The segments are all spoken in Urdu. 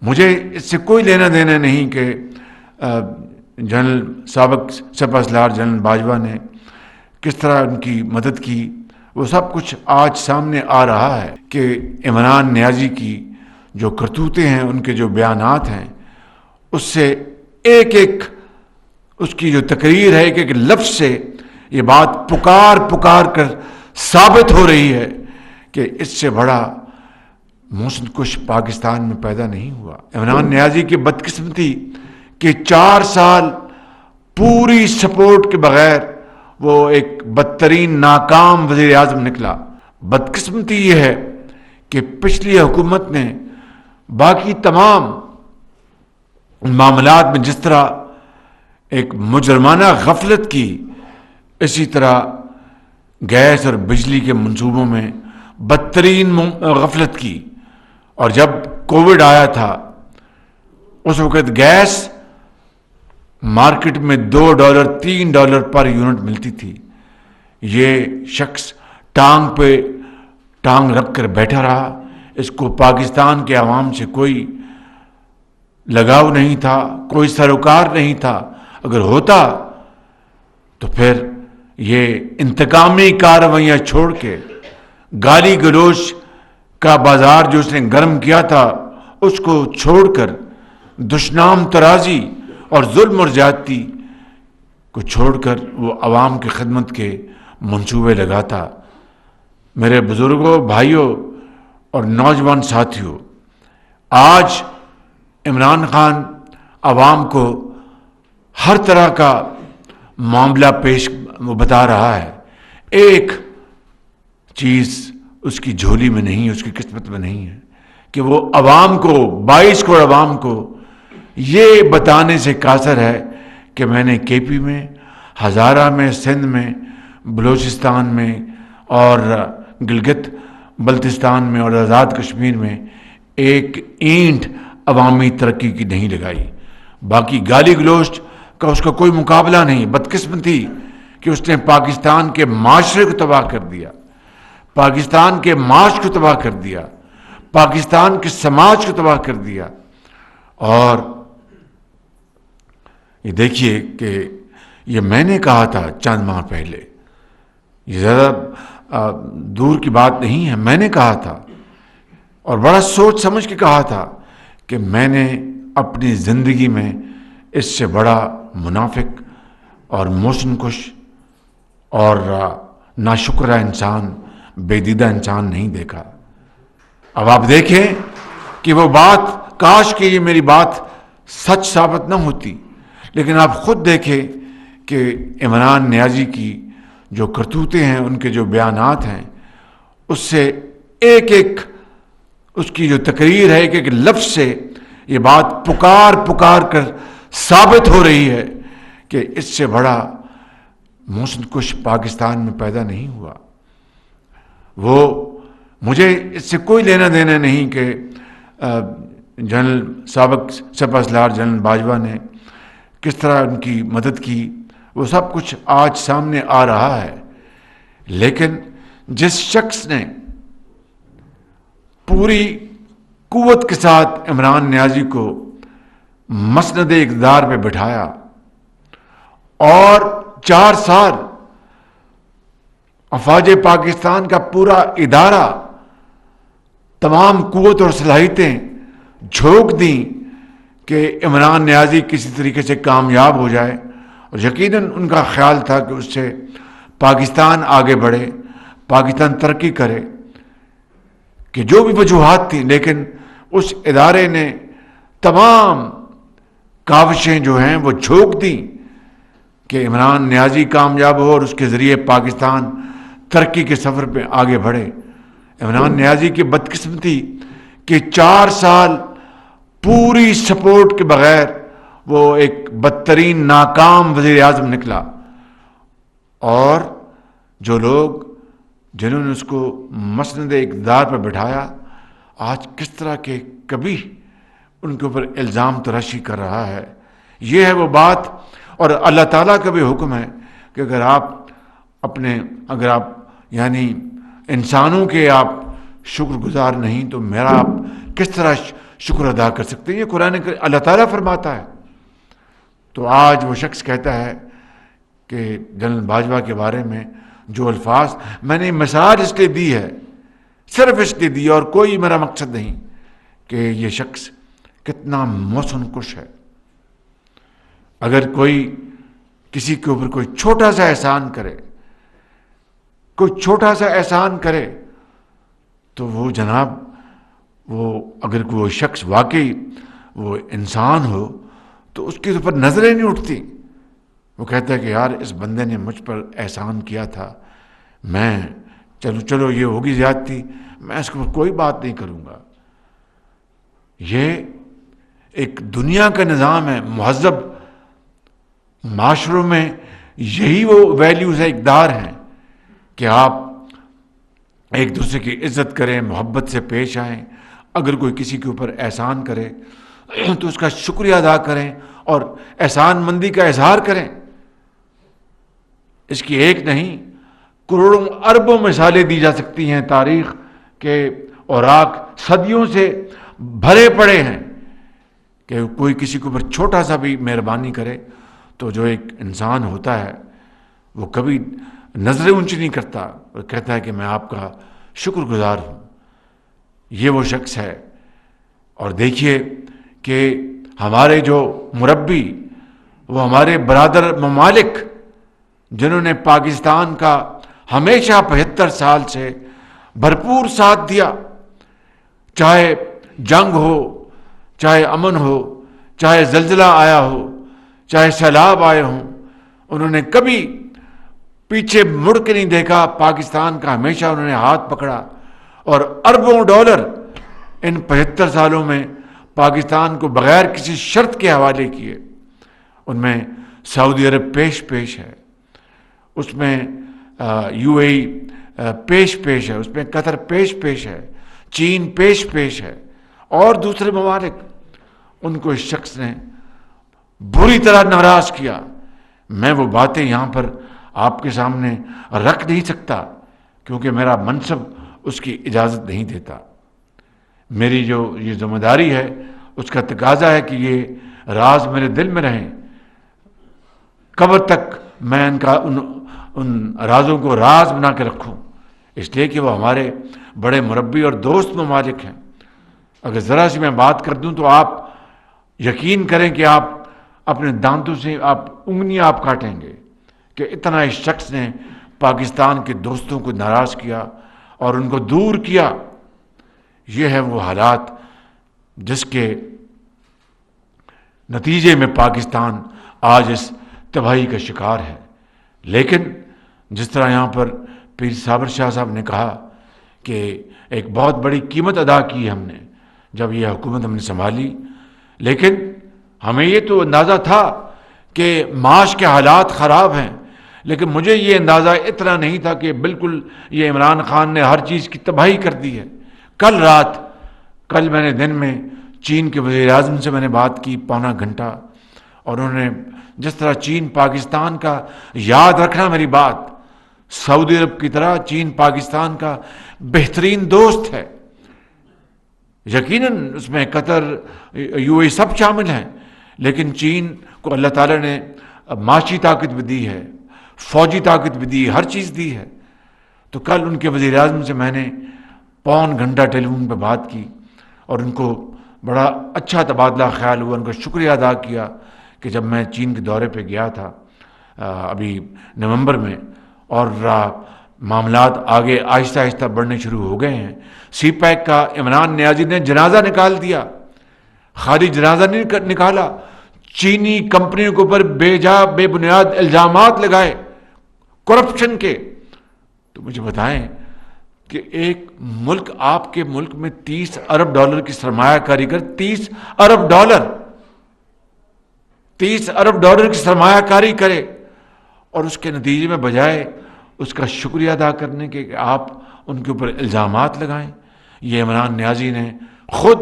مجھے اس سے کوئی لینا دینا نہیں کہ جنرل سابق سپہ سالار جنرل باجوہ نے کس طرح ان کی مدد کی، وہ سب کچھ آج سامنے آ رہا ہے کہ عمران نیازی کی جو کرتوتیں ہیں، ان کے جو بیانات ہیں، اس سے ایک ایک اس کی جو تقریر ہے، ایک ایک لفظ سے یہ بات پکار کر ثابت ہو رہی ہے کہ اس سے بڑا محسن کش پاکستان میں پیدا نہیں ہوا۔ عمران نیازی کی بدقسمتی کہ 4 سال پوری سپورٹ کے بغیر وہ ایک بدترین ناکام وزیر اعظم نکلا۔ بدقسمتی یہ ہے کہ پچھلی حکومت نے باقی تمام معاملات میں جس طرح ایک مجرمانہ غفلت کی، اسی طرح گیس اور بجلی کے منصوبوں میں بدترین غفلت کی۔ اور جب کووڈ آیا تھا اس وقت گیس مارکیٹ میں $2 $3 پر یونٹ ملتی تھی۔ یہ شخص ٹانگ پہ ٹانگ رکھ کر بیٹھا رہا، اس کو پاکستان کے عوام سے کوئی لگاؤ نہیں تھا، کوئی سروکار نہیں تھا۔ اگر ہوتا تو پھر یہ انتقامی کارروائیاں چھوڑ کے گالی گلوچ کا بازار جو اس نے گرم کیا تھا اس کو چھوڑ کر دشنام ترازی اور ظلم اور زیادتی کو چھوڑ کر وہ عوام کی خدمت کے منصوبے لگاتا۔ میرے بزرگوں، بھائیوں اور نوجوان ساتھیوں، آج عمران خان عوام کو ہر طرح کا معاملہ پیش وہ بتا رہا ہے، ایک چیز اس کی جھولی میں نہیں، اس کی قسمت میں نہیں ہے کہ وہ عوام کو 22 کروڑ عوام کو یہ بتانے سے قاصر ہے کہ میں نے کے پی میں، ہزارہ میں، سندھ میں، بلوچستان میں اور گلگت بلتستان میں اور آزاد کشمیر میں ایک اینٹ عوامی ترقی کی نہیں لگائی۔ باقی گالی گلوچ کا اس کا کوئی مقابلہ نہیں۔ بدقسمتی کہ اس نے پاکستان کے معاشرے کو تباہ کر دیا، پاکستان کے معاش کو تباہ کر دیا، پاکستان کے سماج کو تباہ کر دیا۔ اور یہ دیکھیے کہ یہ میں نے کہا تھا چند ماہ پہلے، یہ زیادہ دور کی بات نہیں ہے، میں نے کہا تھا اور بڑا سوچ سمجھ کے کہا تھا کہ میں نے اپنی زندگی میں اس سے بڑا منافق اور محسن کش اور ناشکرہ انسان، بے دیدہ انسان نہیں دیکھا۔ اب آپ دیکھیں کہ وہ بات، کاش کہ یہ میری بات سچ ثابت نہ ہوتی، لیکن آپ خود دیکھیں کہ عمران نیازی کی جو کرتوتیں ہیں، ان کے جو بیانات ہیں، اس سے ایک ایک اس کی جو تقریر ہے، ایک ایک لفظ سے یہ بات پکار کر ثابت ہو رہی ہے کہ اس سے بڑا محسن کش پاکستان میں پیدا نہیں ہوا۔ وہ مجھے اس سے کوئی لینا دینا نہیں کہ جنرل سابق سپہ سالار جنرل باجوہ نے کس طرح ان کی مدد کی، وہ سب کچھ آج سامنے آ رہا ہے۔ لیکن جس شخص نے پوری قوت کے ساتھ عمران نیازی کو مسند اقتدار پہ بٹھایا اور 4 سال افواج پاکستان کا پورا ادارہ، تمام قوت اور صلاحیتیں جھونک دیں کہ عمران نیازی کسی طریقے سے کامیاب ہو جائے، اور یقیناً ان کا خیال تھا کہ اس سے پاکستان آگے بڑھے، پاکستان ترقی کرے، کہ جو بھی وجوہات تھیں، لیکن اس ادارے نے تمام کاوشیں جو ہیں وہ جھونک دیں کہ عمران نیازی کامیاب ہو اور اس کے ذریعے پاکستان ترقی کے سفر پہ آگے بڑھے۔ عمران نیازی کی بدقسمتی کہ 4 سال پوری سپورٹ کے بغیر وہ ایک بدترین ناکام وزیر اعظم نکلا، اور جو لوگ جنہوں نے اس کو مسند اقتدار پر بٹھایا آج کس طرح کے کبھی ان کے اوپر الزام تراشی کر رہا ہے۔ یہ ہے وہ بات، اور اللہ تعالیٰ کا بھی حکم ہے کہ اگر آپ یعنی انسانوں کے آپ شکر گزار نہیں تو میرا آپ کس طرح شکر ادا کر سکتے ہیں. یہ قرآن اللہ تعالیٰ فرماتا ہے. تو آج وہ شخص کہتا ہے کہ جنرل باجوہ کے بارے میں جو الفاظ میں نے مثال اس لیے دی ہے، صرف اس لیے دی، اور کوئی میرا مقصد نہیں، کہ یہ شخص کتنا محسن کش ہے. اگر کوئی کسی کے اوپر کوئی چھوٹا سا احسان کرے، کوئی چھوٹا سا احسان کرے، تو وہ جناب، وہ اگر کوئی شخص واقعی وہ انسان ہو تو اس کے اوپر نظریں نہیں اٹھتی. وہ کہتا ہے کہ یار اس بندے نے مجھ پر احسان کیا تھا، میں چلو یہ ہوگی زیادتی، میں اس کے اوپر کوئی بات نہیں کروں گا. یہ ایک دنیا کا نظام ہے. مہذب معاشروں میں یہی وہ ویلیوز ہیں، اقدار ہیں کہ آپ ایک دوسرے کی عزت کریں، محبت سے پیش آئیں. اگر کوئی کسی کے اوپر احسان کرے تو اس کا شکریہ ادا کریں اور احسان مندی کا اظہار کریں. اس کی ایک نہیں، کروڑوں اربوں مثالیں دی جا سکتی ہیں. تاریخ کے اوراق صدیوں سے بھرے پڑے ہیں کہ کوئی کسی کے اوپر چھوٹا سا بھی مہربانی کرے تو جو ایک انسان ہوتا ہے وہ کبھی نظریں اونچی نہیں کرتا اور کہتا ہے کہ میں آپ کا شکر گزار ہوں. یہ وہ شخص ہے. اور دیکھیے کہ ہمارے جو مربی، وہ ہمارے برادر ممالک جنہوں نے پاکستان کا ہمیشہ 75 سال سے بھرپور ساتھ دیا، چاہے جنگ ہو، چاہے امن ہو، چاہے زلزلہ آیا ہو، چاہے سیلاب آئے ہوں، انہوں نے کبھی پیچھے مڑ کے نہیں دیکھا. پاکستان کا ہمیشہ انہوں نے ہاتھ پکڑا اور اربوں ڈالر ان 75 سالوں میں پاکستان کو بغیر کسی شرط کے حوالے کیے. ان میں سعودی عرب پیش ہے، اس میں UAE پیش ہے، اس میں قطر پیش ہے، چین پیش ہے، اور دوسرے ممالک. ان کو اس شخص نے بری طرح ناراض کیا. میں وہ باتیں یہاں پر آپ کے سامنے رکھ نہیں سکتا کیونکہ میرا منصب اس کی اجازت نہیں دیتا. میری جو یہ ذمہ داری ہے اس کا تقاضا ہے کہ یہ راز میرے دل میں رہیں. قبر تک میں ان رازوں کو راز بنا کے رکھوں، اس لیے کہ وہ ہمارے بڑے مربی اور دوست ممالک ہیں. اگر ذرا سی میں بات کر دوں تو آپ یقین کریں کہ آپ اپنے دانتوں سے انگلیاں آپ کاٹیں گے کہ اتنا اس شخص نے پاکستان کے دوستوں کو ناراض کیا اور ان کو دور کیا. یہ ہے وہ حالات جس کے نتیجے میں پاکستان آج اس تباہی کا شکار ہے. لیکن جس طرح یہاں پر پیر صابر شاہ صاحب نے کہا کہ ایک بہت بڑی قیمت ادا کی ہم نے جب یہ حکومت ہم نے سنبھالی، لیکن ہمیں یہ تو اندازہ تھا کہ معاش کے حالات خراب ہیں، لیکن مجھے یہ اندازہ اتنا نہیں تھا کہ بالکل یہ عمران خان نے ہر چیز کی تباہی کر دی ہے. کل میں نے دن میں چین کے وزیر اعظم سے میں نے بات کی پونا گھنٹہ، اور انہوں نے جس طرح چین پاکستان کا، یاد رکھنا میری بات، سعودی عرب کی طرح چین پاکستان کا بہترین دوست ہے. یقیناً اس میں قطر، UAE سب شامل ہیں، لیکن چین کو اللہ تعالیٰ نے معاشی طاقت بھی دی ہے، فوجی طاقت بھی دی، ہر چیز دی ہے. تو کل ان کے وزیر اعظم سے میں نے پون گھنٹہ ٹیلی فون پہ بات کی اور ان کو بڑا اچھا تبادلہ خیال ہوا. ان کا شکریہ ادا کیا کہ جب میں چین کے دورے پہ گیا تھا ابھی نومبر میں، اور معاملات آگے آہستہ آہستہ بڑھنے شروع ہو گئے ہیں. سی پیک کا عمران نیازی نے جنازہ نکال دیا، خالی جنازہ نہیں نکالا، چینی کمپنیوں کے اوپر بے بنیاد الزامات لگائے کرپشن کے. تو مجھے بتائیں کہ ایک ملک، آپ کے ملک میں 30 ارب ڈالر کی سرمایہ کاری کر، 30 ارب ڈالر کی سرمایہ کاری کرے، اور اس کے نتیجے میں بجائے اس کا شکریہ ادا کرنے کے کہ آپ ان کے اوپر الزامات لگائیں. یہ عمران نیازی نے خود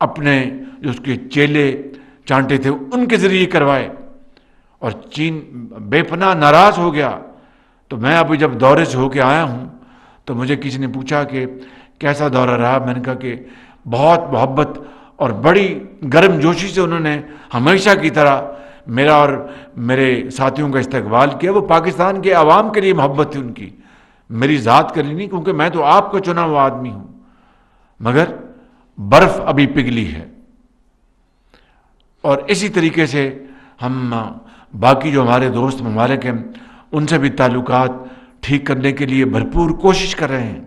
اپنے جو اس کے چیلے چانٹے تھے ان کے ذریعے کروائے، اور چین بے پناہ ناراض ہو گیا. تو میں ابھی جب دورے سے ہو کے آیا ہوں تو مجھے کسی نے پوچھا کہ کیسا دورہ رہا. میں نے کہا کہ بہت محبت اور بڑی گرم جوشی سے انہوں نے ہمیشہ کی طرح میرا اور میرے ساتھیوں کا استقبال کیا. وہ پاکستان کے عوام کے لیے محبت تھی ان کی، میری ذات کے لیے نہیں، کیونکہ میں تو آپ کا چنا ہوا آدمی ہوں. مگر برف ابھی پگھلی ہے. اور اسی طریقے سے ہم باقی جو ہمارے دوست ممالک ہیں ان سے بھی تعلقات ٹھیک کرنے کے لیے بھرپور کوشش کر رہے ہیں.